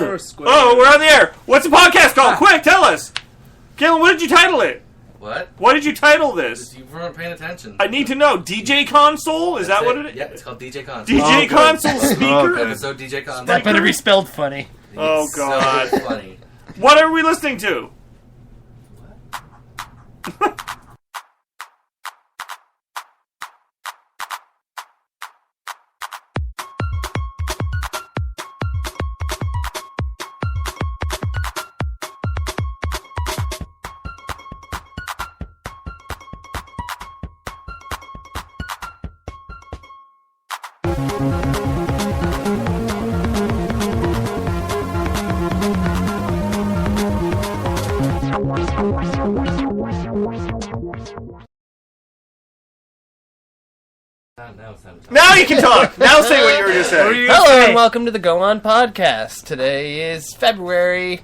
Oh, we're on the air. What's the podcast called? Quick, tell us. Galen, what did you title it? What? What did you title this? You weren't paying attention. I need to know. DJ Console? Is that what it is? Yeah, it's called DJ Console. DJ Console Speaker? Episode DJ Console. That better be spelled funny. Oh, God. So funny. What are we listening to? Now you can talk. Now say what you were just saying. Hello and welcome to the Go On Podcast. Today is February.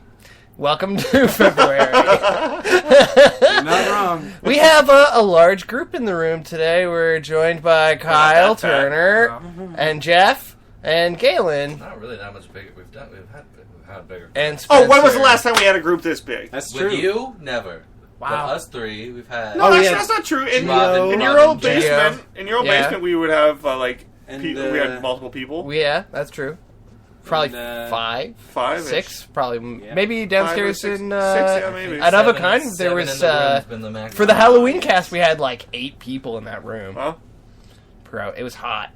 Welcome to February. You're not wrong. We have a large group in the room today. We're joined by Kyle Turner and Jeff and Galen. Not really that much bigger. We've had bigger. And Spencer. Oh, when was the last time we had a group this big? That's true. With you, never. Wow. But us three, we've had. No, that's not true. In your old basement, we would have we had multiple people. Yeah, that's true. Probably And, five, six, probably maybe downstairs in maybe. at Other Kind. There was for the Halloween cast we had like 8 people in that room. Huh? Bro, it was hot.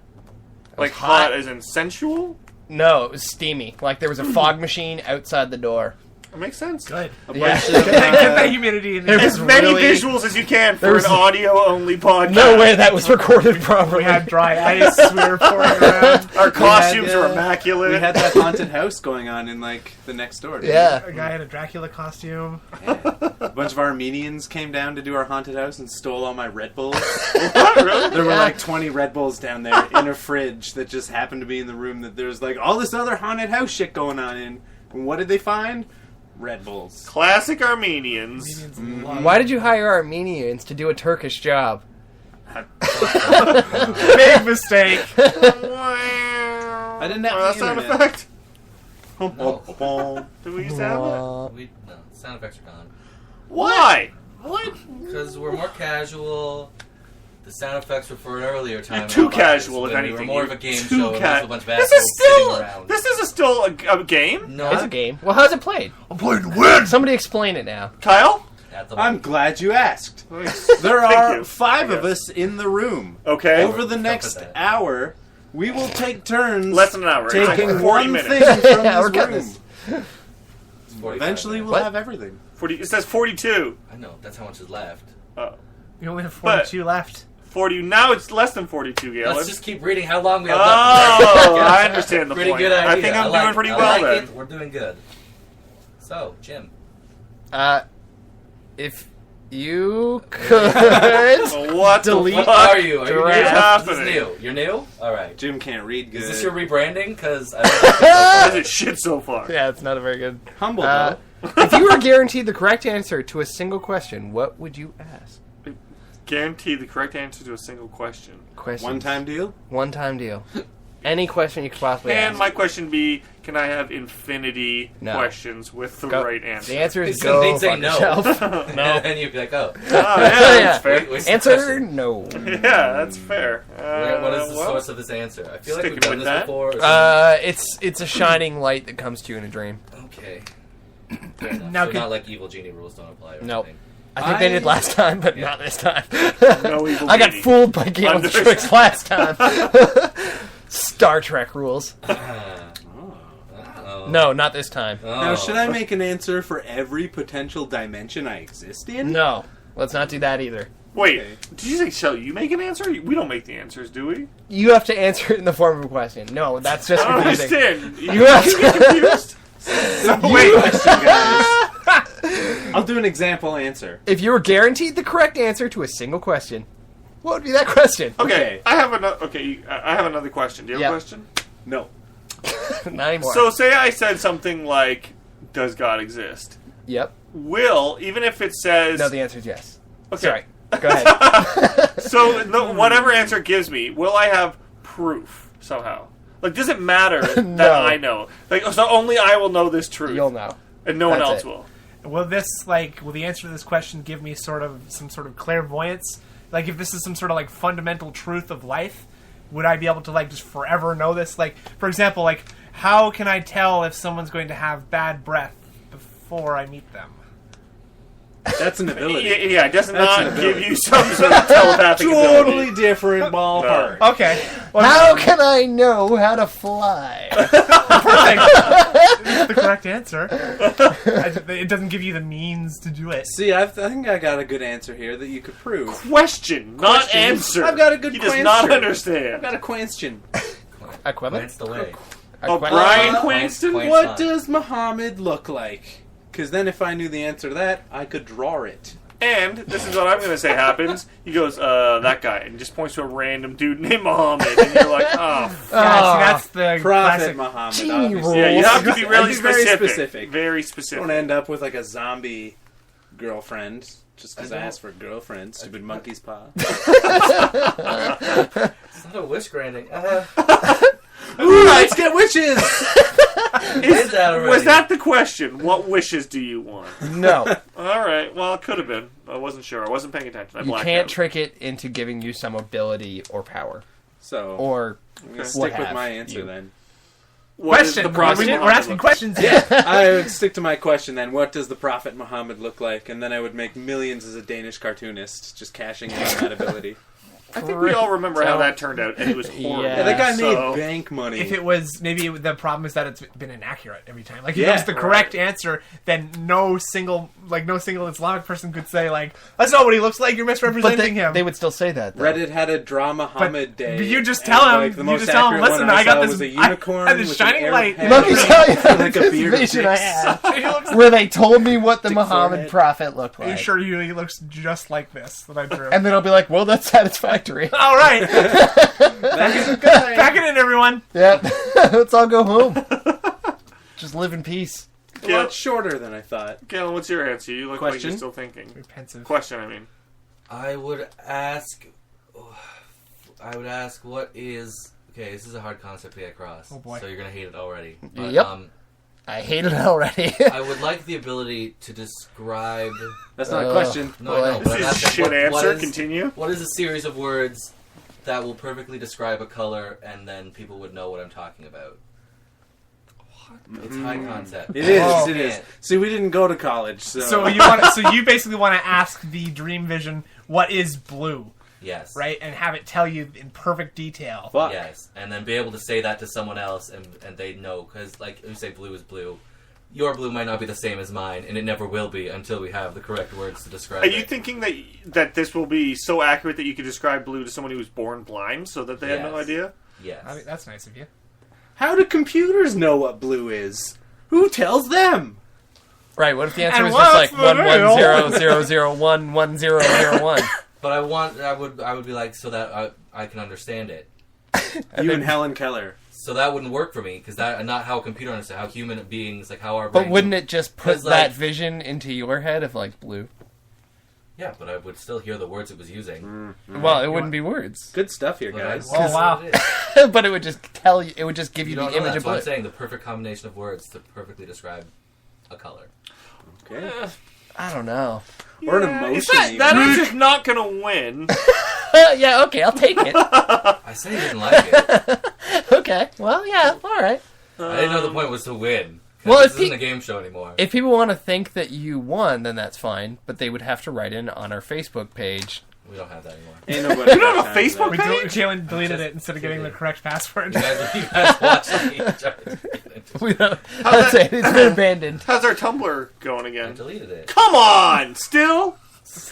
Like hot as in sensual? No, it was steamy. Like there was a fog machine outside the door. That makes sense. Good. Yeah. Get that humidity in there. As many visuals as you can for an audio-only podcast. No way that was recorded properly. We had dry ice. We were pouring around. Our costumes were immaculate. We had that haunted house going on in the next door. Yeah. A guy had a Dracula costume. Yeah. A bunch of Armenians came down to do our haunted house and stole all my Red Bulls. What? Really? There were 20 Red Bulls down there in a fridge that just happened to be in the room that there was all this other haunted house shit going on in. And what did they find? Red Bulls. Classic Armenians. Why did you hire Armenians to do a Turkish job? Big mistake. I didn't have that the sound internet. effect? No. Do we used to have it? No, sound effects are gone. Why? Because we're more casual. The sound effects were for an earlier time. You're too casual, if when anything. We were more of a game Too show. And there's a bunch of This assholes is still. sitting around. This is still a game. No, It's a game. Well, how's it played? I'm playing to win. Somebody explain it now. Kyle? I'm glad you asked. There There are 5 of us in the room. Okay. Over the next hour, we will take turns. Less than an hour. It's like Taking 40 one minutes. thing from Yeah, we're this cutting room. this. Eventually, we'll What? have everything. 40. It says 42. I know. That's how much is left. Oh. You only have 42 left. 40. Now it's less than 42, Galen. Let's just keep reading how long we have Oh, left. I understand the Pretty point. good idea. I think I'm doing pretty well then. We're doing good. So, Jim. If you could What delete. the fuck? Are you? Are you What's new? happening? This is new. You're new? Alright. Jim can't read good. Is this your rebranding? Because I don't think This is shit so far. Yeah, it's not a very good. Humble, though. If you were guaranteed the correct answer to a single question, what would you ask? Guarantee the correct answer to a single question. One-time deal? One-time deal. Any question you could possibly And ask. my question be, can I have infinity No. questions with the Go. right answer? The answer is So go they'd say fuck no. yourself. And then you'd be like, oh. Oh, yeah, that's fair. Wait, Answer question. no. Yeah, that's fair. What is the well, source of this answer? I feel like we've sticking done with this that. before. Or something. It's a shining light that comes to you in a dream. Okay. Fair enough. Now So can- not like evil genie rules don't apply or Nope. anything. I think they did last time, but not this time. No evil I got genie. fooled by Galen's tricks last time. Star Trek rules. Oh. No, not this time. Oh. Now, should I make an answer for every potential dimension I exist in? No, let's not do that either. Wait, Okay. did you say, shall you make an answer? We don't make the answers, do we? You have to answer it in the form of a question. No, that's just I don't confusing. understand. You have You get confused? Wait, question, guys. I'll do an example answer. If you were guaranteed the correct answer to a single question, what would be that question? Okay, I have another. Okay, I have another question. Do you have a question? No. Not anymore. So, say I said something like, "Does God exist?" Yep. Will, even if it says, No, the answer is yes. Okay. Sorry. Go ahead. so whatever answer it gives me, will I have proof somehow? Like, does it matter No. that I know? Like, so only I will know this truth. You'll know. And no one That's else it. will. Will the answer to this question give me some sort of clairvoyance? Like, if this is some sort of like fundamental truth of life, would I be able to like just forever know this? Like, for example, like how can I tell if someone's going to have bad breath before I meet them? That's an ability. Yeah, it does an not give ability. you some sort of telepathic Totally ability. different ballpark. Okay. Well, How can I know how to fly? That's the correct answer. It doesn't give you the means to do it. See, I think I got a good answer here that you could prove. Question, not Question. answer. I've got a good He does not question. understand. I've got a question. Equipment? That's the way. Brian Quanston? Quanston. What does Muhammad look like? Because then if I knew the answer to that, I could draw it. And this is what I'm going to say happens. He goes, that guy, and just points to a random dude named Muhammad, and you're like, oh. Yeah, see, that's the Prophet classic. Muhammad, Genie obviously. rules. Yeah, you have to be really I'd be very specific. specific. Very specific. Don't end up with like a zombie girlfriend just because I don't- asked for a girlfriend. Stupid monkey's paw. It's not a wish granting. Ooh, let's get witches! Is that already? Was that the question? What wishes do you want? No. All right. Well, it could have been. I wasn't sure. I wasn't paying attention. I You blacked can't out. trick it into giving you some ability or power. So, Or I'm going to what stick with have my answer you? then. What is Question. the Prophet We're Muhammad asking look questions. Yeah, I would stick to my question then. What does the Prophet Muhammad look like? And then I would make millions as a Danish cartoonist, just cashing in on that ability. I think we all remember how that turned out, and it was horrible. Yeah. Yeah, that guy So- made bank money. If it was, maybe the problem is that it's been inaccurate every time. Like, if Yeah, it was the correct answer, then no single Islamic person could say, like, that's not what he looks like, you're But misrepresenting him. they would still say that, though. Reddit had a Draw Muhammad day. but you just and, tell him, like, the you most just tell him, accurate listen, one I got saw this, was a I unicorn had this with shining an light. arrowhead Let me tell you and, like a this beard of vision I dicks. had. He looks, Where they told me what the Dick Muhammad forehead. prophet looked are you like. sure he looks just like this that I drew? And then I'll be like, well, that's satisfactory. All right. That's a good thing. Back it in, everyone. Yeah. Let's all go home. Just live in peace. A lot shorter than I thought. Galen, what's your answer? You look like Question? you're still thinking. Pensive. Question, I mean. I would ask. What is? Okay, this is a hard concept to get across. Oh, boy. So you're gonna hate it already. But, Yep. I hate it already. I would like the ability to describe. That's not a question. No, I know. Boy. But I'm This is asking shit what answer. is- Continue. What is a series of words that will perfectly describe a color, and then people would know what I'm talking about? It's high concept. It is. Oh, it is. man. See, we didn't go to college, so. So you basically want to ask the dream vision, what is blue, Yes. right? And have it tell you in perfect detail. Fuck. Yes, and then be able to say that to someone else, and they know, because like you say, blue is blue. Your blue might not be the same as mine, and it never will be until we have the correct words to describe Are it. you thinking that this will be so accurate that you could describe blue to someone who was born blind, so that they had no Yes. idea? Yes. I mean, that's nice of you. How do computers know what blue is? Who tells them? Right, what if the answer And was just like what's the deal? 11000111001? But I would be like, so that I can understand it. You and Helen Keller. So that wouldn't work for me, because that not how a computer understands, how human beings, like how our But brains- wouldn't it just put 'Cause, like- that vision into your head of like blue? Yeah, but I would still hear the words it was using. Well, it wouldn't be words. Good stuff here, But guys. Oh, wow. What it is. But it would just tell you, it would just give you, You don't the know image that's of what blue. I'm saying. The perfect combination of words to perfectly describe a color. Okay. I don't know. Or an Yeah, emotion. That even. answer's not going to win. Yeah, okay, I'll take it. I said he didn't like it. Okay, well, yeah, alright. I didn't know the point was to win. 'Cause Well, this if he- isn't a game show anymore. If people want to think that you won, then that's fine, but they would have to write in on our Facebook page. We don't have that anymore. Ain't nobody You don't got have a time for Facebook that. Jalen deleted just it instead of getting the kidding. correct password. You guys watch me try to get into We don't, that's it, it's been abandoned. How's our Tumblr going I again? deleted it. Come on! Still?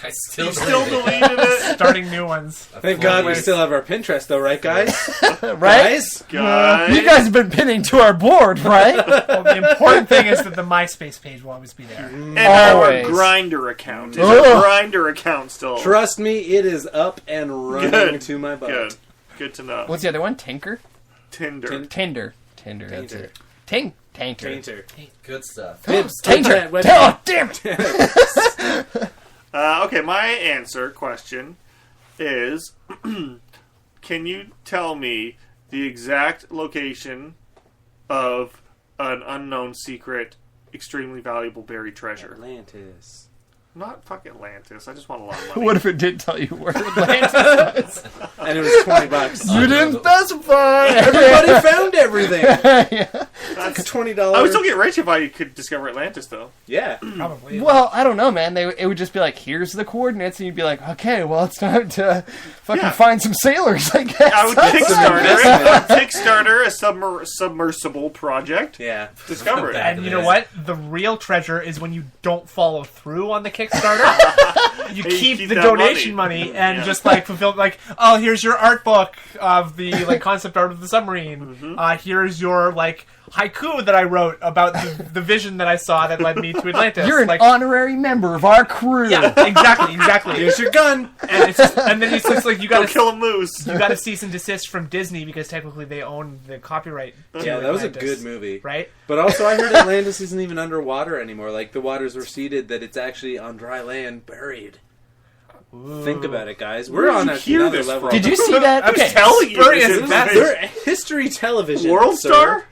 I still You still deleted deleted it? Starting new ones. it. Thank God we still have our Pinterest, though, right, guys? Right? Guys? Guys? You guys have been pinning to our board, right? Well, the important thing is that the MySpace page will always be there. And our Always. Grinder account. Is Ugh. our Grinder account still? Trust me, it is up and running Good. to my butt. Good. Good to know. What's the other one? Tinker? Tinder. Tinder, that's it. Tanker. Tainter. Good stuff. Tainter! Website. Oh, damn it! Okay, my answer question is, can you tell me the exact location of an unknown secret, extremely valuable buried treasure. Atlantis. Not fucking Atlantis. I just want a lot of money. What if it did tell you where Atlantis was? And it was $20. You didn't specify! Everybody found everything! Yeah. That's $20. I would still get rich if I could discover Atlantis, though. Yeah. Probably. Well, I don't know, man. It would just be like, here's the coordinates, and you'd be like, okay, well, it's time to fucking find some sailors, I guess. I would Kickstarter a submersible project. Yeah. Discover it. And you know what? The real treasure is when you don't follow through on the Kickstarter. You keep the that donation money and just like fulfill, like, oh, here's your art book of the like concept art of the submarine. Here's your like haiku that I wrote about the vision that I saw that led me to Atlantis. You're an like, honorary member of our crew. yeah, exactly. Here's your gun! And it's just, and then it's just like you Go gotta kill a moose. you gotta cease and desist from Disney because technically they own the copyright. to Yeah, that was a Atlantis, good movie. right? But also, I heard Atlantis isn't even underwater anymore. Like, the waters were seeded, that it's actually on dry land, buried. Ooh. Think about it, guys. Where We're did on you hear another this level. from? Did you see that? I'm Okay. just telling you. Spurious, This is that's- amazing. They're history television. World sir. Star?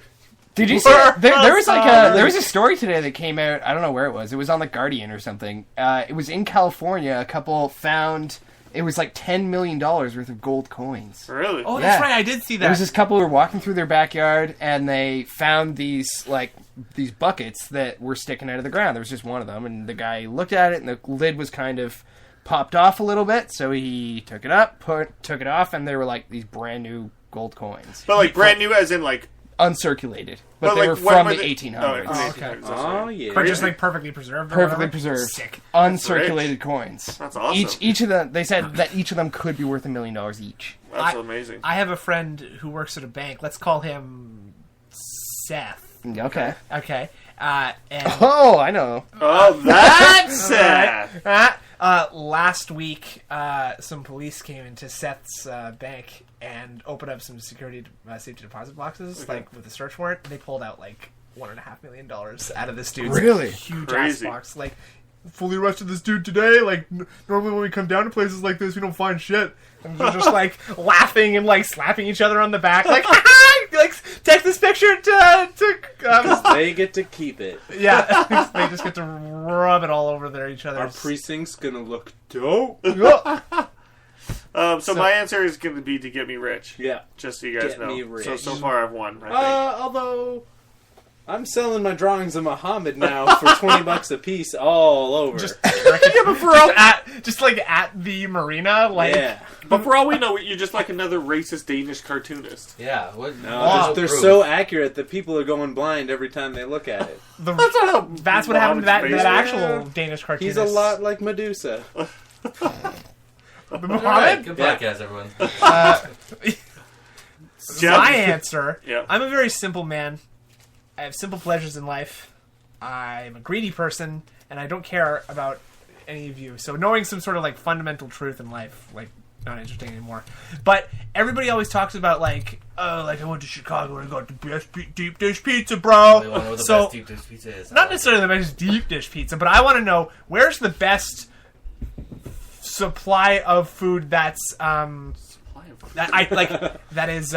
Did you see that? There was like there was a story today that came out. I don't know where it was. It was on the Guardian or something. It was in California. A couple found it was like $10 million worth of gold coins. Really? Oh, that's Yeah. right. I did see There was that. this couple who were walking through their backyard and they found these buckets that were sticking out of the ground. There was just one of them, and the guy looked at it, and the lid was kind of popped off a little bit. So he took it up, took it off, and they were like these brand new gold coins, But like brand new as in like... uncirculated, but they like, were when from were the they- 1800s. Oh, okay. Oh, yeah. But just like perfectly preserved. Or Perfectly whatever? preserved, Sick. uncirculated coins. That's awesome. Each of them, they said that each of them could be worth $1 million each. That's amazing. I have a friend who works at a bank. Let's call him Seth. Okay. Okay. And Oh, I know. Oh, that's sad. last week, some police came into Seth's bank and opened up some security safety deposit boxes, like with a search warrant. And they pulled out like $1.5 million out of this dude's Really? huge Crazy. ass box. Like, fully arrested this dude today. Like, normally when we come down to places like this, we don't find shit. And they're just like laughing and like slapping each other on the back, like, like take this picture to They get to keep it. yeah. They just get to rub it all over each other's. Our precinct's gonna look dope. So my answer is going to be to get me rich. Yeah. Just so you guys Get know. me rich. So far I've won, I think. Although I'm selling my drawings of Muhammad now for $20 a piece all over. Just at the marina, like yeah. But for all we know, you're just like another racist Danish cartoonist. Yeah. What? No, they're so accurate that people are going blind every time they look at it. That's not how that's what happened to that Muhammad's actual based. Danish cartoonist. He's a lot like Medusa. The All right, Muhammad. good Yeah. podcast, everyone. My answer. Yeah. I'm a very simple man. I have simple pleasures in life. I'm a greedy person, and I don't care about any of you. So knowing some sort of like fundamental truth in life, like, not interesting anymore. But everybody always talks about like, oh, like I went to Chicago and I got the best deep dish pizza, bro. We want to know what the So best deep dish pizza is. not necessarily the best deep dish pizza, but I want to know where's the best supply of food that's that I like that is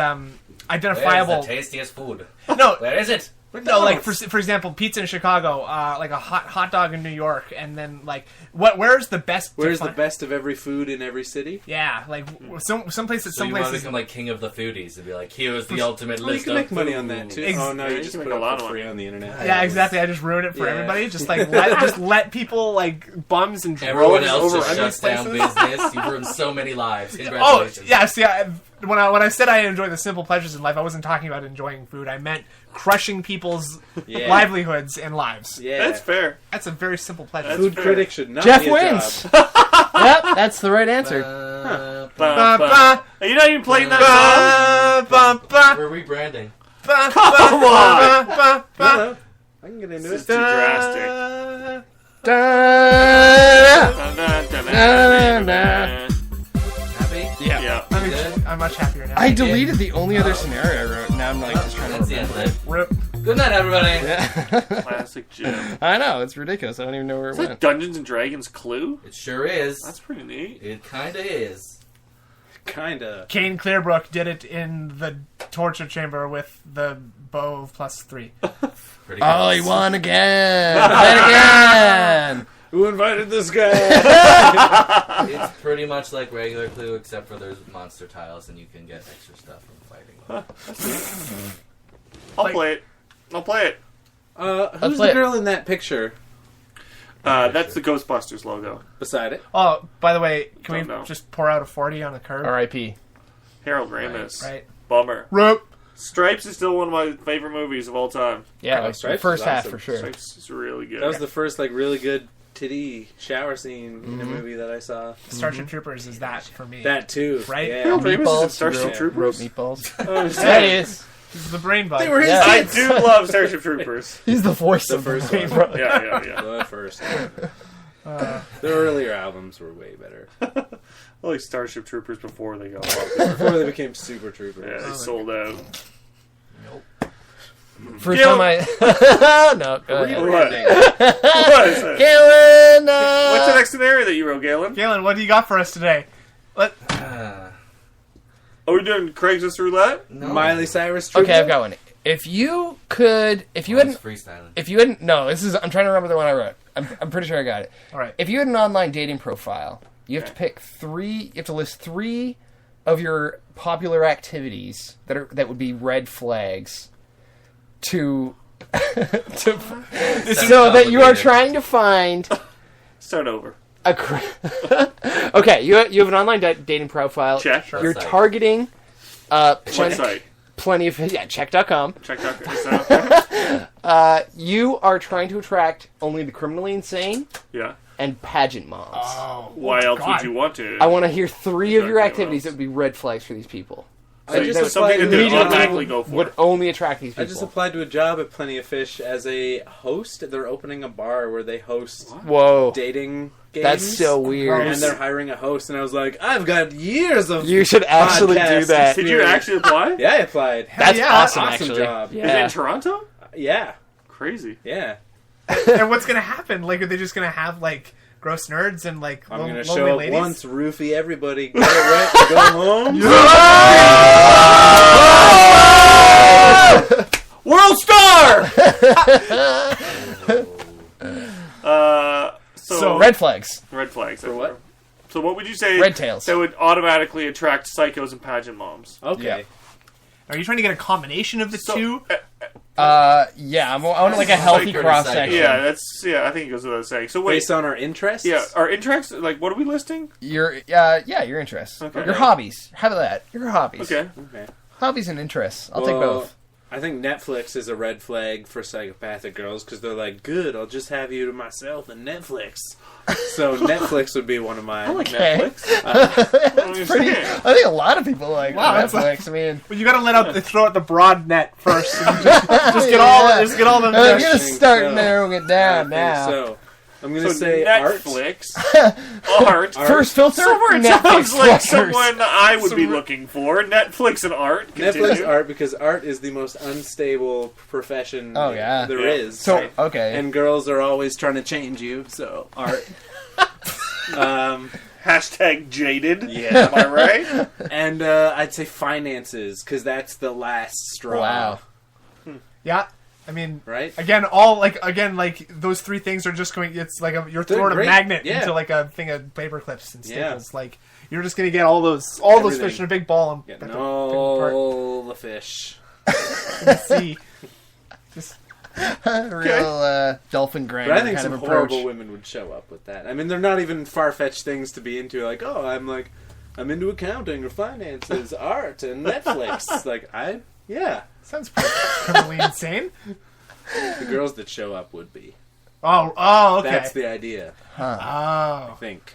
identifiable. Where's the tastiest food? No, Where is it? no, like for example, pizza in Chicago, like a hot dog in New York, and then like where's the best? Where's the best of every food in every city? Yeah, like some places, So some you want to places. become like king of the foodies and be like, here's the ultimate Well, you list can of make money food. on that too. Ex- Oh no, Yeah, you you just can put make it a lot up of for free money. on the internet. Yeah, exactly. I just ruined it for Yeah. everybody. Just like let people like bums and Everyone droves else over just on shuts these down places. business. You've ruined so many lives. Oh, Congratulations. yeah, see, when I said I enjoy the simple pleasures in life, I wasn't talking about enjoying food. I meant crushing people's Yeah. livelihoods and lives. Yeah. That's fair. That's a very simple pleasure. Food fair. critic should not Jeff be a wins. job. Yep, that's the right answer. Are you not even playing that We're rebranding. Come on! Hello. I can get into This is it. too drastic. Da- Dun, dun, dun, dun, dun, dun. Happy? Yeah. I'm much happier now. I deleted the only other scenario I wrote. Now I'm like just trying That's to the end remember. of it. Rip. Good night, everybody. Yeah. Classic Jim. I know, it's ridiculous. I don't even know where it Is that went. Dungeons and Dragons Clue? It sure is. That's pretty neat. It kind of is. Kinda. Kane Clearbrook did it in the torture chamber with the bow of +3. Pretty Oh, close. he won again! Win again! Who invited this guy? It's pretty much like regular Clue, except for there's monster tiles, and you can get extra stuff from fighting. I'll play it. I'll play it. Who's play the it. girl in that picture That's the Ghostbusters logo. beside it? Oh, by the way, can we Don't know. just pour out a 40 on the curb? R.I.P. Harold Ramis. Right. Bummer. Rope. Stripes is still one of my favorite movies of all time. Yeah, Oh, like, Stripes first is half awesome. for sure. Stripes is really good. That was the first really good titty shower scene in a movie that I saw. Starship Troopers is that for me. That too, Right? Yeah. Harold Ramis is in Meatballs, Starship rope Troopers. meatballs. Oh, That is. This is the brain bug. They were his Yeah. I tits. do love Starship Troopers. He's the voice The of first the one. bro. Yeah. The first. The earlier albums were way better I like Starship Troopers before they got before they became Super Troopers. Yeah, they sold out. First Gil- time I... no, go ahead. What? What is it? Galen! What's the next scenario that you wrote, Galen? Galen, what do you got for us today? Let, Are we doing Craigslist roulette? No. Miley Cyrus. Okay, I've got one. If you hadn't... freestyling. If you hadn't... No, this is... I'm trying to remember the one I wrote. I'm pretty sure I got it. all right. If you had an online dating profile, you have to pick 3... You have to list 3 of your popular activities that would be red flags to so that you are trying to find Start over. okay, you have an online dating profile. Check. You're Site. targeting What site? plenty of check.com. Check that. You are trying to attract only the criminally insane Yeah. and pageant moms. Oh, Why else God. would you want to? I want to hear 3 of your Exactly what activities that else. would be red flags for these people. I just That's something applied that they Immediately automatically go for. would only attract these people. I just applied to a job at Plenty of Fish as a host. They're opening a bar where they host Whoa. dating games. That's so weird. And they're hiring a host, and I was like, I've got years of You should actually do podcast that. Did you actually apply? Yeah, I applied. That's yeah, awesome, awesome actually. job. Is it Yeah. in Toronto? Yeah, Crazy. yeah. And what's gonna happen? Like, are they just gonna have like gross nerds and like I'm gonna lonely show up ladies? once, roofie everybody, get it wet, and go home. World Star! So Red flags. red flags. For what? So what would you say Red tails. that would automatically attract psychos and pageant moms? Okay. Yeah. Are you trying to get a combination of the So, two? Yeah, I want like a healthy Psycho to cross psycho. section. Yeah, I think it goes without saying. So wait, Based on our interests? yeah, our interests, like, what are we listing? Your your interests. Okay. Your hobbies. How about that? Your hobbies. Okay. Okay. Hobbies and interests. I'll take Well, both. I think Netflix is a red flag for psychopathic girls because they're like, good, I'll just have you to myself and Netflix. So Netflix would be one of mine. Okay. Netflix? That's Pretty, I think a lot of people like Wow, that's Netflix. I mean, But you gotta let out throw out the broad net first. And just get all just get all the. I'm gonna think start so. narrowing it I down think now. So I'm gonna So say Netflix, art. First filter. Somewhere it Netflix sounds like filters. someone I would be looking for. Netflix and art. Continue. Netflix art because art is the most unstable profession Oh, yeah. there Yeah. is. So okay. And girls are always trying to change you, so art. Hashtag jaded. Yeah. Am I right? And I'd say finances because that's the last straw. Wow. Yeah, I mean, Right? again, those 3 things are just going. It's like you're They're throwing a great. magnet Yeah. into like a thing of paper clips and Yeah. staples. Like you're just gonna get all those Everything. fish in a big ball and Getting pick all the fish. and see. Just Real dolphin grinder But I think kind some of approach. horrible women would show up with that. I mean, they're not even far-fetched things to be into. Like, oh, I'm into accounting or finances, art, and Netflix. Yeah. sounds pretty criminally insane. The girls that show up would be. Oh, okay. That's the idea. Oh, I think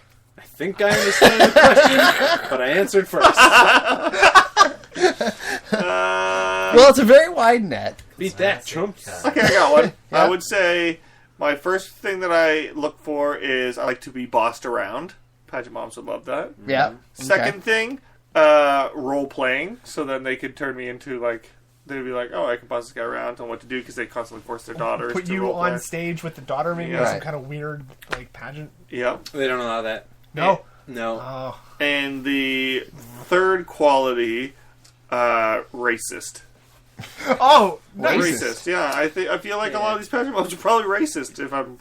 I understand the question, but I answered first. Well, it's a very wide net. Beat that, chumps. Okay, I got one. Yeah. I would say my first thing that I look for is I like to be bossed around. Pageant moms would love that. Yeah. Second thing, role playing. So then they could turn me into like they'd be like, oh, I can boss this guy around, tell them what to do because they constantly force their daughters put to you role on play. stage with the daughter, maybe Yeah. like some Right. kind of weird like pageant. Yeah. They don't allow that. No, No. Oh. And the third quality, racist. Oh, nice. Racist. Yeah, I feel like a lot of these pageant moms are probably racist. If I'm,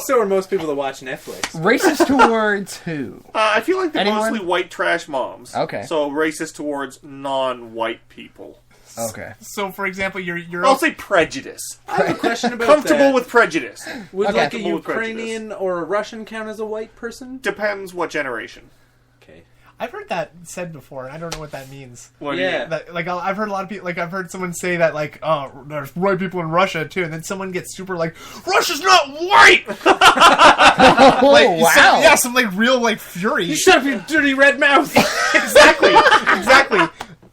So are most people that watch Netflix. Racist towards who? I feel like they're Anyone? mostly white trash moms. Okay. So racist towards non-white people. Okay. So, for example, you're I'll say prejudice. I have a question about Comfortable that. with prejudice. Would Okay. like a Comfortable with Ukrainian or a Russian count as a white person? Depends what generation. Okay. I've heard that said before, and I don't know what that means. What do you Yeah. mean? That, like, I've heard a lot of people, like, I've heard someone say that, like, oh, there's white people in Russia, too, and then someone gets super, like, Russia's not white! Oh, Like, wow. some, like, real, like, fury. You shut up, you dirty red mouth! Exactly.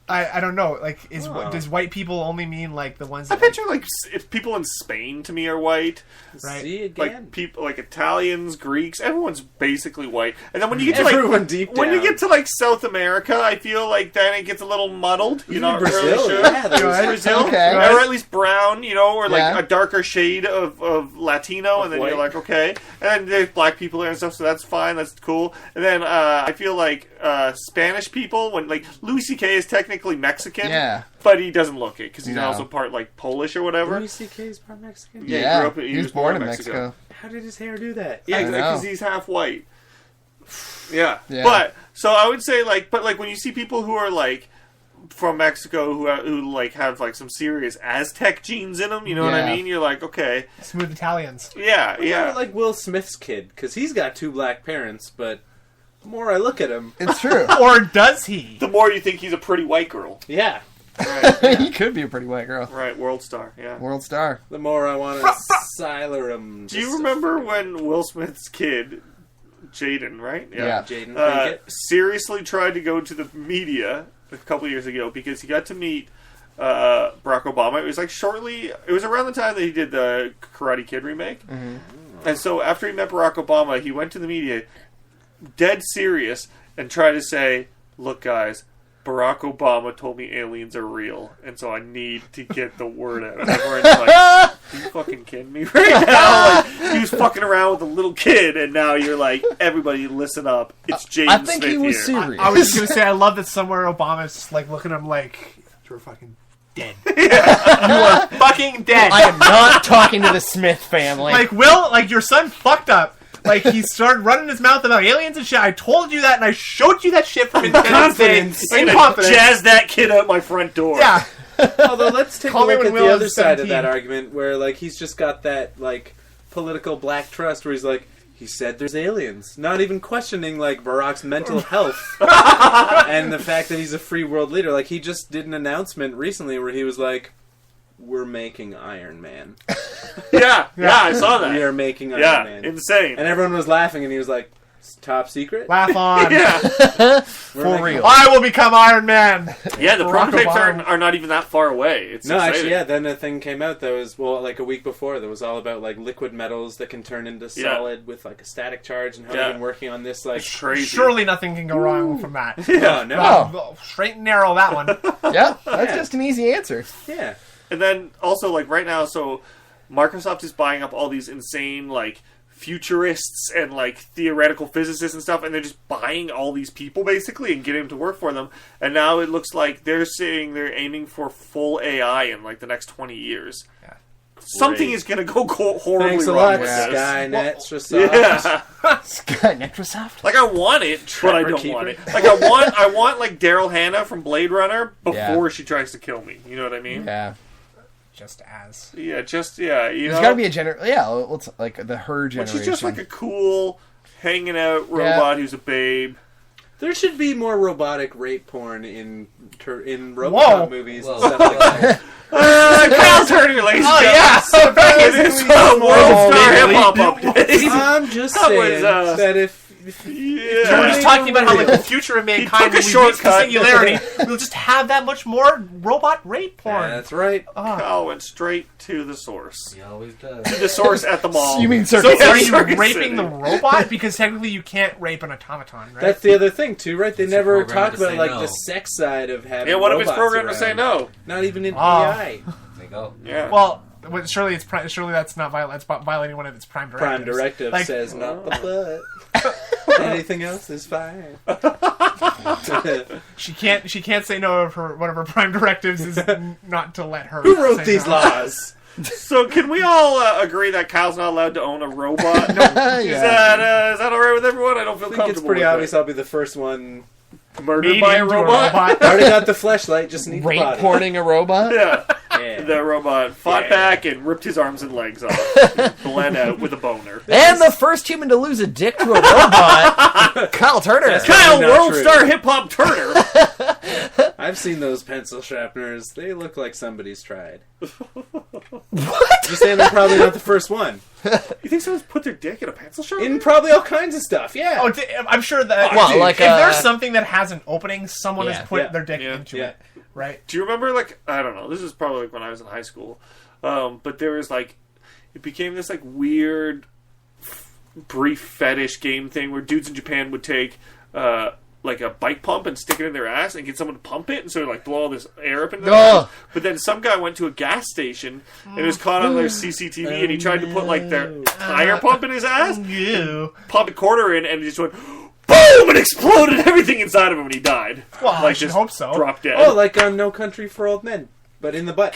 I don't know, like, Oh. does white people only mean, like, the ones I that... picture like if people in Spain to me are white, Right. See again? like people like Italians, Greeks, everyone's basically white. And then when you get to Everyone like deep when you down. get to like South America, I feel like then it gets a little muddled. You're not Brazil, really sure. yeah, there's- Right. Brazil, Okay. or at least brown, or like Yeah. a darker shade of Latino, and then white. you're like, okay. And then there's black people there and stuff, so that's fine, that's cool. And then I feel like Spanish people, when like Louis C.K. is technically Mexican, Yeah. but he doesn't look it because he's No. also part like Polish or whatever. Louis C.K. is part Mexican? Yeah, Yeah. he grew up- he was born in Mexico. How did his hair do that? Yeah, I exactly, know. because he's half white. Yeah. Yeah. But so I would say like, but like when you see people who are like from Mexico who like have like some serious Aztec genes in them, you know what I Yeah. mean? You're like, okay, Smooth Italians. yeah, Yeah, yeah. like Will Smith's kid, because he's got 2 black parents, but the more I look at him, It's true. Or does he? The more you think he's a pretty white girl, yeah, right? He could be a pretty white girl. Right, world star. Yeah. World star. the more I want to siler him. Do you remember when Will Smith's kid, Jaden, right? Yeah. Jaden Pinkett? seriously tried to go to the media a couple years ago because he got to meet Barack Obama. It was like it was around the time that he did the Karate Kid remake. And so after he met Barack Obama, he went to the media, dead serious, and tried to say, look guys, Barack Obama told me aliens are real, and so I need to get the word out. And everyone's like, are you fucking kidding me right now? Like, he was fucking around with a little kid, and now you're like, everybody listen up. It's Jaden I think Smith he was here. serious. I was just gonna say, I love that somewhere Obama's just, like, looking at him like, you're fucking dead. You are fucking dead. I am not talking to the Smith family. Like, Will, like, your son fucked up. Like, he started running his mouth about aliens and shit. I told you that, and I showed you that shit from Independence Day. I'm gonna jazz that kid out my front door. Yeah. Although let's take a Call me look when at Will the is other side of 17. that argument, where like he's just got that like political black trust, where he's like, he said there's aliens, not even questioning like Barack's mental health and the fact that he's a free world leader. Like he just did an announcement recently where he was like, "We're making Iron Man. Yeah, I saw We that. are making Iron Yeah, Man." insane. And everyone was laughing, and he was like, "It's top secret. Laugh on. Yeah, We're For making- real. I will become Iron Man. yeah. The Barack prototypes Obama. are not even that far away. It's No, exciting. actually, yeah. Then a thing came out that was like a week before that was all about like liquid metals that can turn into Yeah. solid with like a static charge, and how Yeah. they've been working on this like. It's crazy. Surely nothing can go wrong from that. Oh no! Oh. Straight and narrow, that one. Yeah, that's Yeah. just an easy answer. Yeah. And then also like right now, so Microsoft is buying up all these insane like futurists and like theoretical physicists and stuff, and they're just buying all these people basically and getting them to work for them. And now it looks like they're saying they're aiming for full AI in like the next 20 years. Yeah. Something Great. is going to go horribly Thanks a wrong lot, with Yeah. this. Skynet. Just Yeah, Microsoft? like I want it, but I don't Trapper want it. Keeper. Like I want like Daryl Hannah from Blade Runner before she tries to kill me. You know what I mean? Yeah. Just as. Yeah, just yeah. You There's know, got to be a yeah, let's like the her But generation. she's just like a cool, hanging out robot who's a babe. There should be more robotic rape porn in Whoa. RoboCop movies and Whoa. stuff like that. Kyle Turner, ladies and Oh, gentlemen. yeah. So back It is a World Star Hip Hop update. I'm just That was, saying that if Yeah. We're just talking about how, like, the future of mankind, took a when we reach the shortcut. singularity, we'll just have that much more robot rape porn. that's right. Kyle went straight to the source. He always does. The source at the mall. You mean So Circuit are City? you Circuit raping City. the robot? Because technically you can't rape an automaton, right? That's the other thing too, right? They It's never programmed talk to about say like no. the sex side of having. Yeah, what if it's robots programmed to say around. no? Not even in Oh. AI. There you go. Yeah. Well, surely surely that's not violating one of its prime directives. Prime directive Like- says not the butt. Anything else is fine. She can't say no of her. One of her prime directives is not to let her. Who wrote say these no. laws? So can we all agree that Kyle's not allowed to own a robot? Is Yeah. that all right with everyone? I don't feel I think comfortable. it's pretty with obvious it. I'll be the first one. Murdered Made by a into robot. I already got the fleshlight, just need the Rape body. porning a robot? Yeah. Yeah. The robot fought Yeah. back and ripped his arms and legs off. Bled out with a boner. And the first human to lose a dick to a robot, Kyle Turner. That's Kyle, not world true. star hip hop Turner. I've seen those pencil sharpeners. They look like somebody's tried. What? Just saying they're probably not the first one. You think someone's put their dick in a pencil sharpener? In probably all kinds of stuff, yeah. Oh, I'm sure that Well, dude, like, if there's something that has an opening, someone Yeah. has put Yeah. their dick Yeah. into Yeah. it, right? Do you remember, like, I don't know, this is probably like when I was in high school, but there was, like, it became this, like, weird, brief fetish game thing where dudes in Japan would take, like, a bike pump and stick it in their ass and get someone to pump it and sort of, like, blow all this air up into their Ugh. ass. But then some guy went to a gas station and it was caught on their CCTV and he tried to put, like, their tire pump in his ass, You. popped a quarter in, and it just went, boom! And exploded everything inside of him and he died. Well, I Like, should just hope so. dropped dead. Oh, like on No Country for Old Men, but in the butt.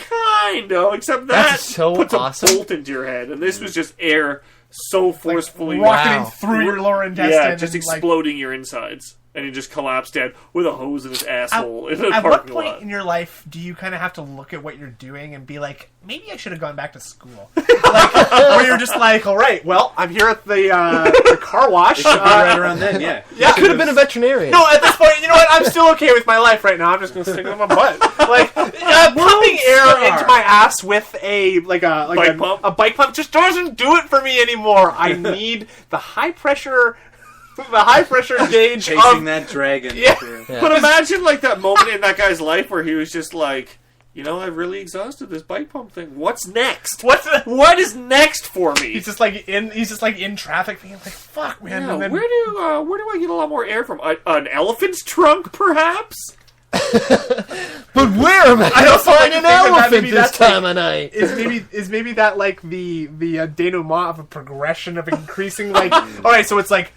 Kind of, except that That's so puts awesome. a bolt into your head, and this was just air so forcefully, Rocketing Wow. through your lower intestine. yeah, just and, like, exploding your insides, and he just collapsed dead with a hose in his asshole in a At what parking point lot. in your life do you kind of have to look at what you're doing and be like, maybe I should have gone back to school? Like, or you're just like, all right, well, I'm here at the car wash. It should be right around then, yeah. Yeah, Could have been a veterinarian. No, at this point, you know what? I'm still okay with my life right now. I'm just gonna stick it in my butt. Like, pumping air star. into my ass with a Bike pump? a bike pump just doesn't do it for me anymore. I need the high pressure gauge Chasing of that dragon. Yeah. Yeah. But imagine, like, that moment in that guy's life where he was just like, you know, I've really exhausted this bike pump thing. What's next? What is next for me? He's just like in traffic, being like, "Fuck, man!" Yeah, and then, where do I get a lot more air from? An elephant's trunk, perhaps? But where am I I going to also like find to an think that elephant maybe this that's like- time of night? is maybe that like the denouement of a progression of increasing like. All right, so it's like.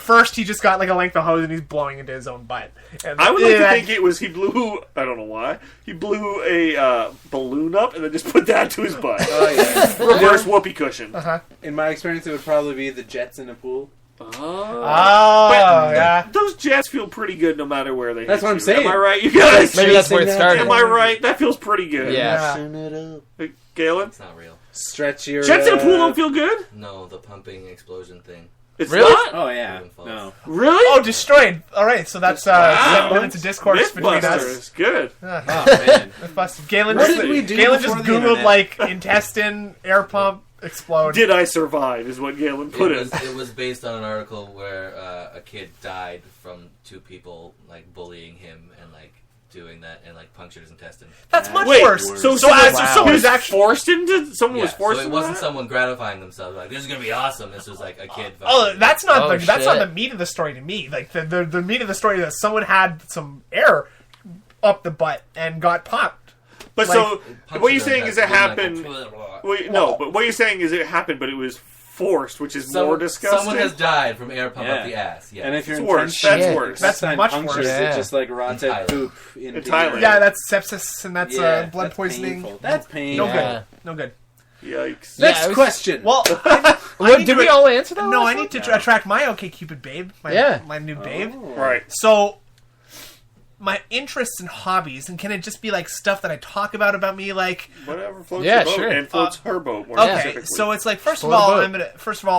First, he just got like a length of hose and he's blowing into his own butt. And I would like to think it was he blew. I don't know why he blew a balloon up and then just put that to his butt. Oh, yeah. Reverse whoopee cushion. In my experience, it would probably be the jets in a pool. Oh, yeah. Those jets feel pretty good no matter where they. That's hit what I'm you. saying. Am I right, you guys? Maybe that's where it Chasing that started. Am I right? That feels pretty good. Yeah. Turn it up. Hey, Galen, It's not real. Stretch your... jets in a pool don't feel good. No, the pumping explosion thing. It's Really? not. Oh, yeah. Proven false. No. Really? Oh, destroyed. All right, so that's Wow. 7 minutes of discourse between Mythbusters. us. Good. Oh, man. Mythbusters. Galen What just, did we do Galen before just the googled internet? like intestine, air pump, explode. Did I survive? Is what Galen put it. It was based on an article where a kid died from two people like bullying him and like doing that and like punctured his intestine. That's much Wait, worse. so so someone someone was was actually. forced into. Someone was Yeah, forced. so it into wasn't that? someone gratifying themselves like this is gonna be awesome. This was like a kid. Oh, that's not Oh, that's not shit. the meat of the story to me. Like the meat of the story is that someone had some air up the butt and got popped. But like, so what you're saying is it happened. Like, Wait, no, but what you're saying is it happened, but it was forced, which is more disgusting. Someone has died from air pump Yeah. up the ass. Yeah, And if you're It's in worse. tension, That's Shit. worse. That's intestine much punctures, worse. Yeah. It just like rots In out Thailand. poop into In Thailand. your- Yeah, that's sepsis and that's Yeah, blood that's poisoning. painful. That's painful. No Yeah. good. No good. Yikes. Yeah, Next it was- question. Well, What, need did to we re- all answer that? no, last I need to attract my OkCupid babe. My new babe. Oh. Right. So, my interests and hobbies, and can it just be like stuff that I talk about me, like Whatever floats Yeah, your boat sure. and floats her boat. More okay, specifically. so it's like first of Float a all, boat.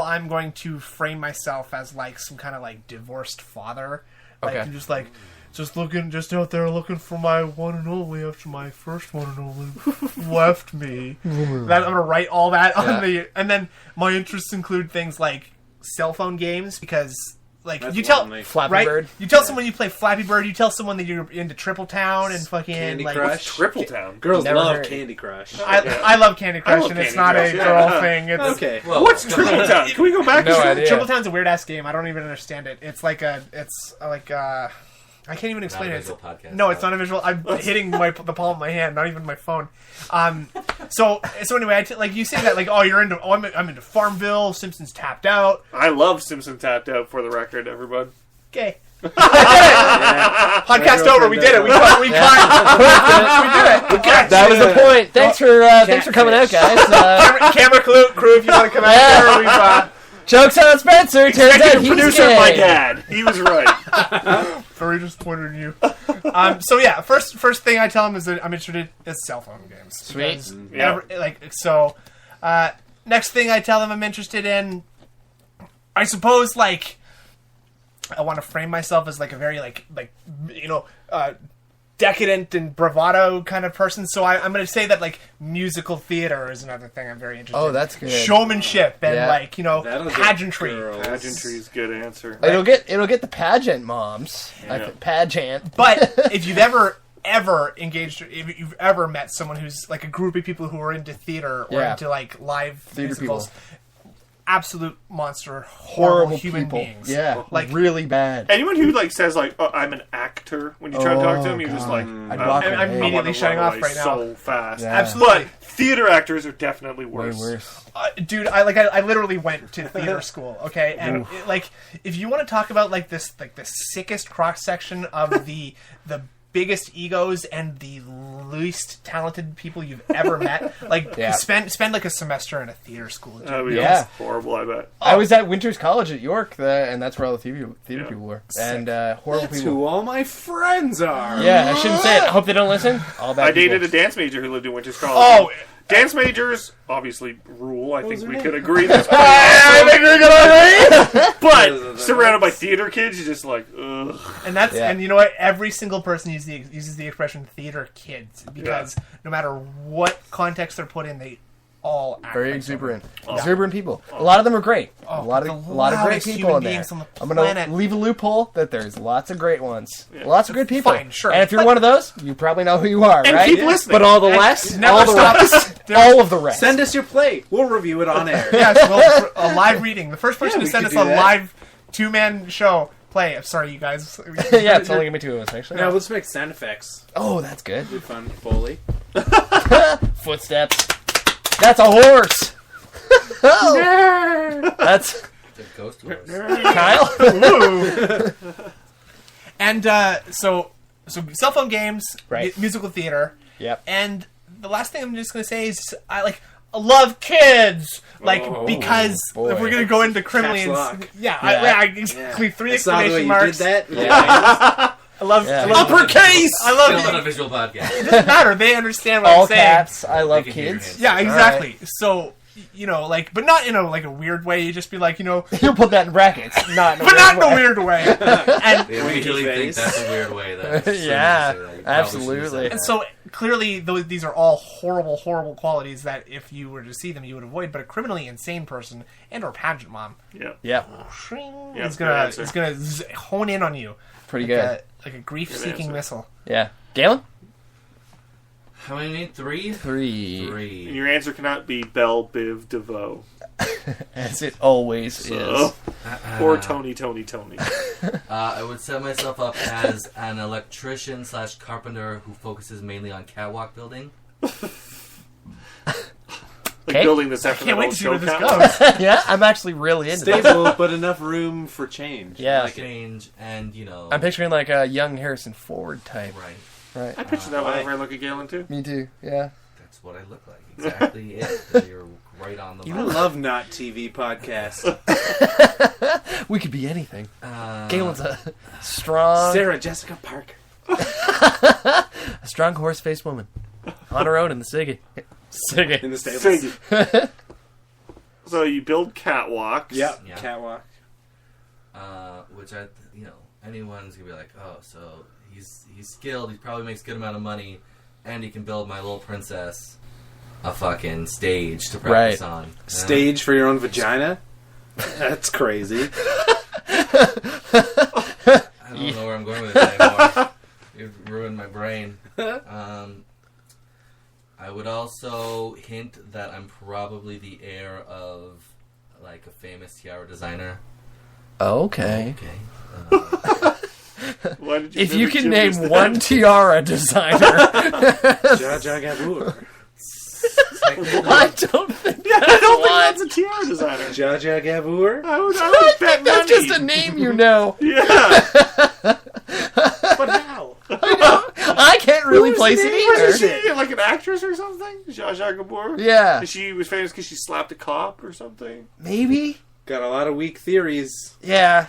I'm going to frame myself as like some kind of like divorced father, like Okay. I'm just like just out there looking for my one and only after my first one and only left me. That I'm gonna write all that on Yeah. and then my interests include things like cell phone games because. Like That's you tell, lonely. Flappy right? Bird. You tell someone you play Flappy Bird. You tell someone that you're into Triple Town and fucking Candy like. Crush. Triple Town. Girls Never love heard. Candy Crush. I love Candy Crush, love and it's Candy not Crush, a yeah. girl thing. It's Okay. Well, What's Triple Town? Can we go back No to idea. Triple Town's a weird ass game. I don't even understand it. It's like I I can't even explain Not a it. visual podcast. No, it's not a visual. I'm hitting the palm of my hand, not even my phone. So anyway, like you say that, like, oh, you're into. Oh, I'm into Farmville. Simpsons Tapped Out. I love Simpson Tapped Out, for the record, everyone. Okay. Podcast over. We did it. We did it. That was the point. Thanks for coming out, guys. Camera crew, if you want to come out here, we've. Jokes on Spencer. Turns out Executive he's producer, gay. my dad. He was right. Very disappointed in you. So yeah, first thing I tell him is that I'm interested in cell phone games. Sweet. Because next thing I tell them I'm interested in, I suppose, like, I want to frame myself as like a very decadent and bravado kind of person. So I'm going to say that, like, musical theater is another thing I'm very interested in. Oh, that's good. Showmanship and That'll get pageantry. girls. Pageantry is a good answer. It'll get the pageant moms. Yeah. Pageant. But if you've ever engaged, if you've ever met someone who's like a group of people who are into theater or into like live theater musicals, people. Absolute monster, horrible human people. beings. Yeah, like really bad. Anyone who like says like, "Oh, I'm an actor," when you try to talk to him, you're just like, I'd walk I'm away. immediately shutting off right now. So fast. Yeah. Absolutely. But theater actors are definitely Way worse. worse. Dude, I literally went to theater school, okay, and like, if you want to talk about like the sickest cross section of the biggest egos and the least talented people you've ever met, like, spend like a semester in a theater school. Dude. That would be horrible, I bet. I was at Winters College at York, and that's where all the theater people were. Sick. And horrible That's people. who all my friends are. Yeah, I shouldn't say it. I hope they don't listen. All bad I dated people. a dance major who lived in Winters College. Oh, dance majors obviously rule. I think we could agree that's I think we're gonna agree. But surrounded by theater kids, you're just like, ugh. and that's and you know what? Every single person uses the expression "theater kids" because no matter what context they're put in, they all act Very like exuberant. someone. Exuberant people. A lot of them are great. Oh, a lot the of great loudest people human in there. beings on the I'm gonna planet. leave a loophole that there's lots of great ones. Lots of good people. Fine, sure. And if you're one of those, you probably know who you are, And right? keep listening. But all the rest, never all the stop. rest, all of the rest. Send us your play. We'll review it on air. Yes, well, a live reading. The first person to we send could us a do that. live two-man show play. I'm sorry, you guys. Yeah, it's only gonna be two of us actually. Now let's make sound effects. Oh, that's good. Be fun. Foley. Footsteps. That's a horse. Oh. That's The ghost horse. Kyle. And so cell phone games, Right. musical theater, Yep. and the last thing I'm just gonna say is I love kids, because boy. if we're gonna go into criminally, Caps lock. exactly 3 I saw the way exclamation you marks. did that. Yeah. I love Yeah. uppercase. I Still love not a it. visual podcast. It doesn't matter. They understand what All I'm saying. caps. I love They can hear your kids. hands. Yeah, exactly. So like, but not in a like a weird way. You just be like, You put that in brackets, not in a but not in a way. weird way. And They immediately think that's a weird way. That Yeah, probably absolutely. shouldn't have said And that. so clearly, these are all horrible, horrible qualities that if you were to see them, you would avoid. But a criminally insane person and/or pageant mom Yeah. Yep. Yeah, is good gonna answer. hone in on you Pretty like good. like a grief-seeking answer. missile. Yeah. Galen? How many need? Three? 3. And Three. your answer cannot be Belle Biv DeVoe. As it always So, is. or Tony. I would set myself up as an electrician / carpenter who focuses mainly on catwalk building. Like Okay. building this I after can't that wait old to see show where this count. goes. Yeah, I'm actually really into that. Stable, but enough room for change. Yeah. Change and I'm picturing like a young Harrison Ford type. right. Right. I picture that whenever I look at Galen too. Me too. Yeah. That's what I look like. Exactly it. You're right on the You mark. love not TV podcasts. We could be anything. Uh, Galen's a strong, Sarah Jessica Parker. a strong horse-faced woman on her own in the ciggy. Siggy. In the stables. Sig. So you build catwalks. Yep. Yeah. Catwalk. which anyone's gonna be like, oh, so he's skilled. He probably makes a good amount of money, and he can build my little princess a fucking stage to practice on. Stage for your own vagina? That's crazy. I don't know where I'm going with it anymore. You've ruined my brain. I would also hint that I'm probably the heir of like a famous tiara designer. Okay. Okay. Why did If you mimic can Jimmy's name then? one tiara designer, Jar Jar Gabor. I don't think I don't think one. that's a tiara designer. Jar Jar Gabor. I would bet That's money. just a name you know. Yeah. But how? I can't really place it Was either. she like an actress or something? Zsa Zsa Gabor? Yeah, And she was famous because she slapped a cop or something? maybe. Got a lot of weak theories. Yeah.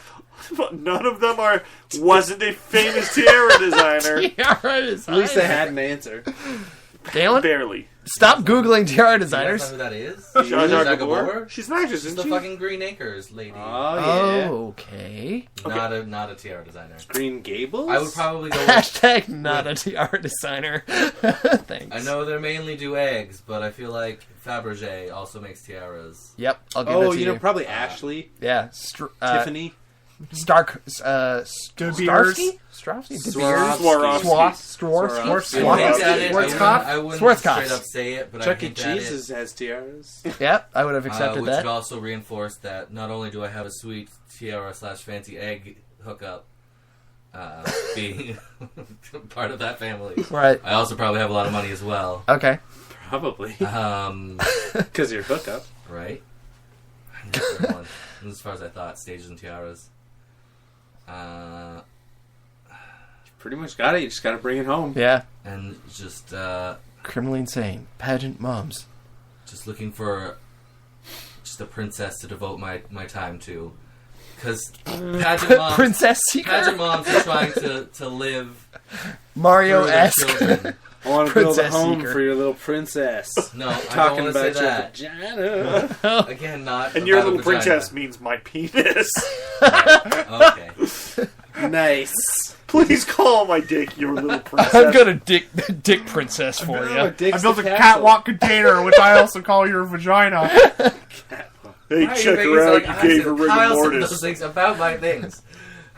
But none of them are, wasn't a famous tiara designer. Tiara designer. At least they had an answer. Galen, Barely. stop Googling tiara You designers. guys know who that is? Zsa Zsa Zsa Gabor? Gabor? She's an actress, She's isn't the she? fucking Green Acres lady. Oh, yeah. Okay. Not a tiara designer. Green Gables? I would probably go with... Hashtag not a tiara designer. Thanks. I know they mainly do eggs, but I feel like Fabergé also makes tiaras. Yep, I'll give Oh, it to you you. know, probably Ashley. Yeah. Tiffany. Stark. De Beers. Starsky? Strovsky? De Beers? Swarovski. I hint at it. Schwarzkopf? I wouldn't Schwarzkopf. straight up say it, but Chuck I E. hint at it. Cheese's has tiaras. Yep, I would have accepted Which that. would also reinforce that not only do I have a sweet tiara / fancy egg hookup, being part of that family, Right. I also probably have a lot of money as well. Okay. Probably. Because Because your hookup. right? I knew the third one. As far as I thought, stages and tiaras. Pretty much got it. You just got to bring it home. Yeah. And just Criminally insane. Pageant moms. just looking for just a princess to devote my time to. Because pageant moms, Princess Seeker? pageant moms are trying to live Mario through their esque. children. I want to build a Princess home Seeker. for your little princess. No, I Talking don't want to say about your that. vagina. Again, not And your about a little vagina. princess means my penis. Okay. Nice. Please call my dick your little princess. I've got a dick princess for Oh, you. Dick's I built the a castle. catwalk container, which I also call your vagina. Hey, Why are you check making her it out. like You I gave said her rigor Kyle said those mortis. things about my things.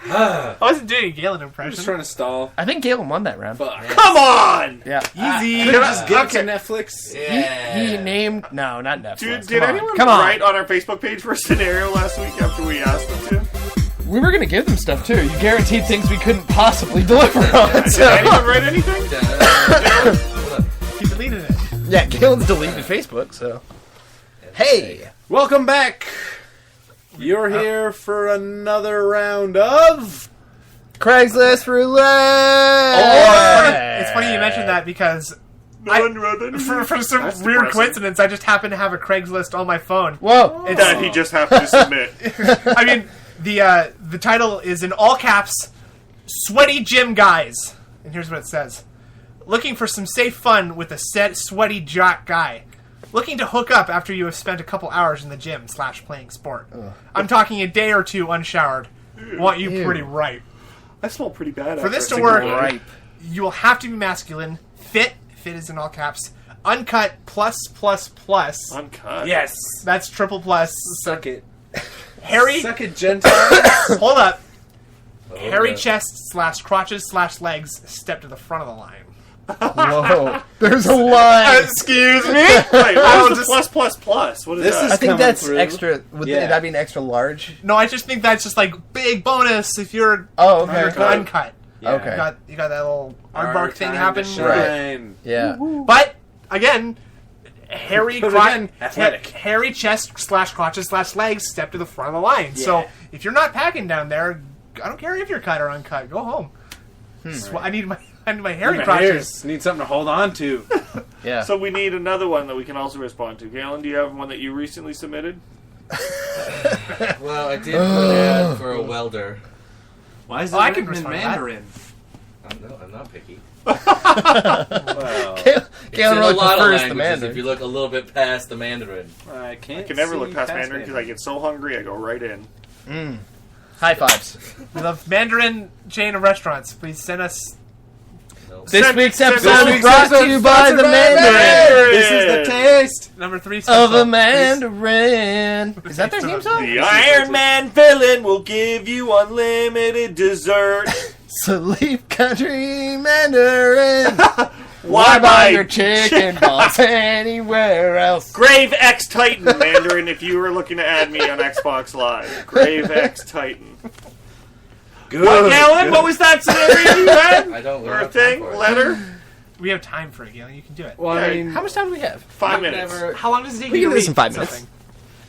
I wasn't doing a Galen I'm just impression. trying to stall. I think Galen won that round. Fuck. Come on! Yeah. Easy. Can I just get Okay. to Netflix? Yeah. He named... No, not Netflix. Dude, Come did on. anyone Come on. write on our Facebook page for a scenario last week after we asked them to? We were going to give them stuff, too. You guaranteed things we couldn't possibly deliver on. Did So. anyone write anything? He deleted it. Yeah, Galen's deleted Facebook, so... Hey! Welcome back. You're here for another round of... Craigslist roulette! It's funny you mentioned that because No one wrote anything? for some That's weird depressing. coincidence, I just happen to have a Craigslist on my phone. Whoa! That he just happened to submit. I mean, the title is in all caps, "Sweaty Gym Guys," and here's what it says: "Looking for some safe fun with a sweaty jock guy. Looking to hook up after you have spent a couple hours in the gym / playing sport. I'm talking a day or two unshowered. Want you Ew. pretty ripe. I smell pretty bad. For this after to a work, single Ripe. you will have to be masculine, fit is in all caps, uncut plus. Uncut. Yes. That's triple plus. Suck it. Hairy, Suck it, Gentiles. hold up. Hairy Okay. chest / crotches / legs step to the front of the line. Whoa. There's a line! Excuse me? Wait, what I'll is the plus? What is This that? is- I think coming that's through. extra... Would Yeah. that be an extra large? No, I just think that's just like big bonus if you're Oh, okay. uncut. Yeah. Okay. You got that little Our aardvark thing time to happen. shine. Yeah. But again, hairy But again, athletic. hairy chest / crotches / legs step to the front of the line. So Yeah. if you're not packing down there, I don't care if you're cut or uncut. Go home. I need my hairy My crotches. hairs need something to hold on to. Yeah. So we need another one that we can also respond to. Galen, do you have one that you recently submitted? Well, I did put an ad for a welder. Why is Oh, I can respond to that. I'm not picky. Well, It's Galen in really a lot of prefers the languages Mandarin. if you look a little bit past the Mandarin. I can't. I can never look see past Mandarin because I get so hungry I go right in. High fives. The Mandarin chain of restaurants. Please send us. No. This week's episode this is week's brought to you by the Mandarin This is the taste. Number 3 of special, the please. Mandarin. Is that their theme song? The Iron Man villain will give you unlimited dessert. Sleep Country Mandarin. Why Why buy your chicken balls anywhere else? Grave X Titan Mandarin if you were looking to add me on Xbox Live. Grave X Titan. Good. What, Galen? What was that scenario you had? I don't. Or a thing? Letter? We have time for it, Galen. You can do it. Well, I Yeah, mean, how much time do we have? 5 minutes. How long does it take We you can to do this read in 5 something? minutes.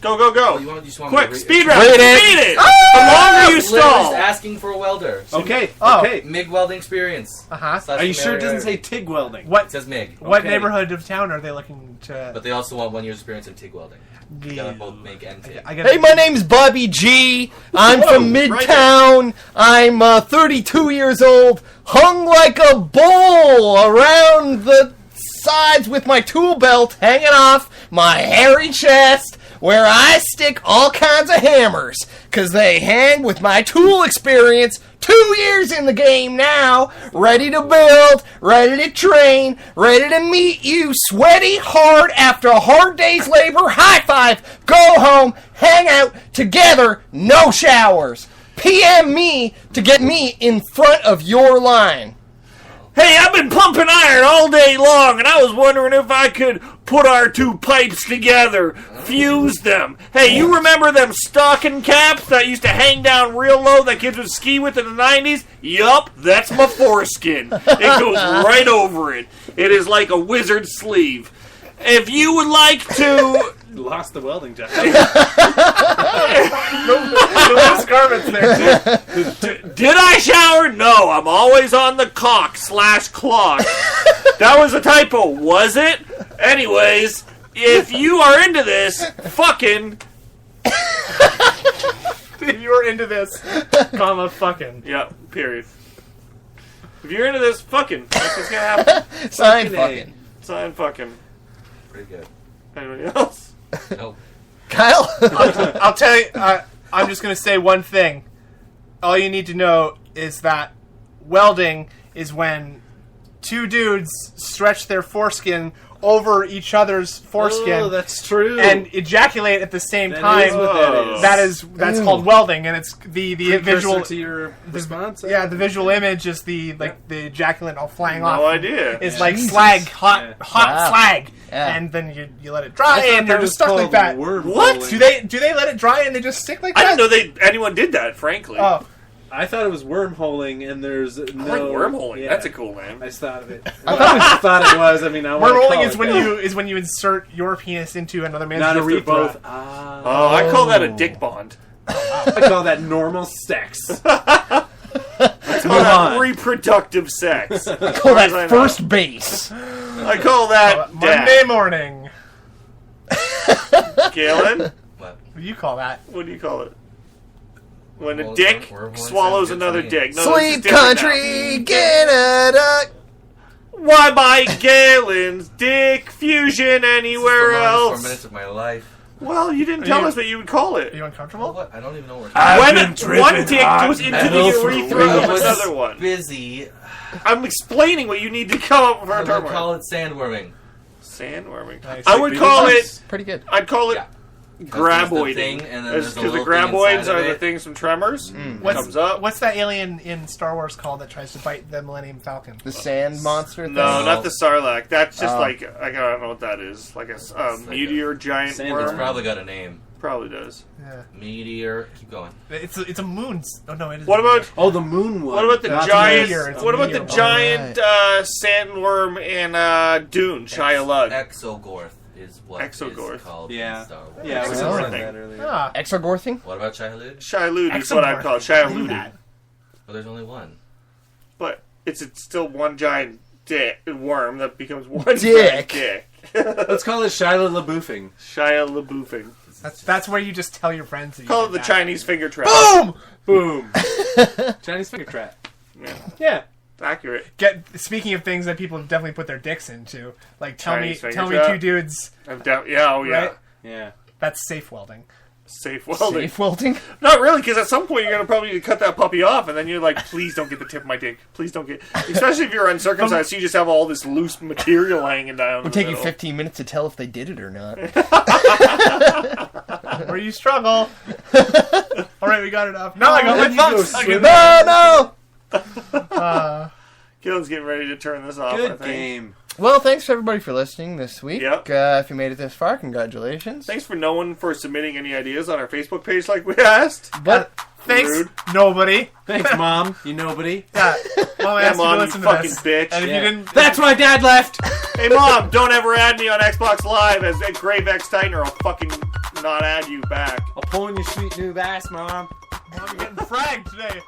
Go, go, go. You just want Quick, me to speed read round. Read it. Speed it. The longer you Liz stall. asking for a welder. Okay. Oh. Okay. MIG welding experience. Uh-huh. Slash Are you sure it doesn't familiarity. say TIG welding? It What says MIG. what Okay. neighborhood of town are they looking to... But they also want 1 year's experience in TIG welding. You gotta the- both MIG and TIG. I gotta- Hey, my name's Bobby G. I'm Whoa, from right Midtown. I'm 32 years old, hung like a bull around the sides with my tool belt hanging off my hairy chest, where I stick all kinds of hammers, 'cause they hang with my tool experience. 2 years in the game now, ready to build, ready to train, ready to meet you, sweaty hard after a hard day's labor, high five, go home, hang out together, no showers. PM me to get me in front of your line. Hey, I've been pumping iron all day long, and I was wondering if I could put our 2 pipes together, fuse them. Hey, you remember them stocking caps that used to hang down real low that kids would ski with in the 90s? Yup, that's my foreskin. It goes right over it. It is like a wizard sleeve. If you would like to... Lost the welding job. The loose garments there, too. Did I shower? No, I'm always on the cock/clock. That was a typo, was it? Anyways, if you are into this, fucking... If you were into this, comma, fucking. Yeah, period. If you're into this, fucking. That's what's gonna happen. Sign Fucking fucking. Sign fucking. Pretty good. Anybody else? Nope. Kyle? I'll tell you, I'm just going to say one thing. All you need to know is that welding is when 2 dudes stretch their foreskin over each other's foreskin Oh, that's true. and ejaculate at the same That time. is what that is. That's called welding, and it's the Precursor visual. to your response. Yeah, the visual image is the ejaculate all flying off. No idea. It's like Jesus. slag, hot Wow. slag, Yeah. and then you let it dry, and they're That was just stuck like called that. What? Do they let it dry and they just stick like I that? didn't know anyone did that, frankly. Oh, I thought it was wormholing, and there's I like no wormholing. Yeah. That's a cool name. I just thought of it. I thought it was. I mean, I wanna wormholing call is it when that. you insert your penis into another man's Not if they're urethra. both. Oh, I call that a dick bond. I call that normal sex. I call that reproductive sex. Call that first base. I call that Monday morning. Galen, What? What do you call that? what do you call it? When a Well, dick wormhole swallows sounds good another to me. dick. No, this is Sweet different country, get it up. now. Why buy Galen's dick fusion anywhere This is the longest 4 else? minutes of my life. Well, you didn't tell you- us what you would call Are it. you Well, uncomfortable? what? I don't even know where. When one dick goes into the metal for urethra of weeks. another one. Busy. I'm explaining what you need to come up with I our would term. call it sandworming. Sandworming. Nice. I would call it. Pretty good. I'd call it Yeah. There's the graboiding. thing, and then Because there's a the little thing graboids inside are of the it. things from Tremors. Comes up. What's that alien in Star Wars called that tries to bite the Millennium Falcon? The sand monster thing? No, thing? not the Sarlacc. That's just Oh. like I don't know what that is. Like a like meteor giant Sand- worm. It's probably got a name. Probably does. Yeah. Meteor. Keep going. It's a moon. Oh no, it is. What about Oh, the moon one. what about the That's a giant? meteor, it's a What about the meteor. giant sandworm in Dune? Shia Lud. Exogorth is what Exogorth. is called Yeah. in Star Wars. Yeah, I was Exogorth. saying that earlier. Ah, Exogorthing? What about Shia-Lud? Shia Lud is what I call it. Shia I knew Lud. that. Well, there's only one. But it's still one giant dick worm that becomes one Dick. giant dick. Let's call it Shia LaBeoufing. Shia LaBeoufing. That's where you just tell your friends. That you Call it did the that. Chinese finger trap. Boom. Boom. Chinese finger trap. Yeah, Yeah. accurate. Speaking of things that people definitely put their dicks into, like tell Chinese finger me trap. 2 dudes. Yeah, oh yeah. Right? Yeah. That's safe welding. Safe welding. Safe welding? Not really, because at some point you're gonna probably need to cut that puppy off, and then you're like, please don't get the tip of my dick. Please don't get. Especially if you're uncircumcised, so you just have all this loose material hanging down. It'll take you 15 minutes to tell if they did it or not. Where you struggle. All right, we got it up. No, I got my you go thoughts. swimming. No! Gillen's getting ready to turn this off. I Good think. game. Well, thanks to everybody for listening this week. Yep. If you made it this far, congratulations. Thanks for no one for submitting any ideas on our Facebook page like we asked. But Thanks, Rude. nobody. Thanks, Mom. You nobody. Yeah. Mom, I Yeah, asked you Mom, to you listen to fucking this. bitch. And if Yeah. you didn't, That's why Dad left. Hey, Mom, don't ever add me on Xbox Live as a Grave X Titan or I'll fucking not add you back. I'll pull in your sweet new ass, Mom. Mom, you're getting fragged today.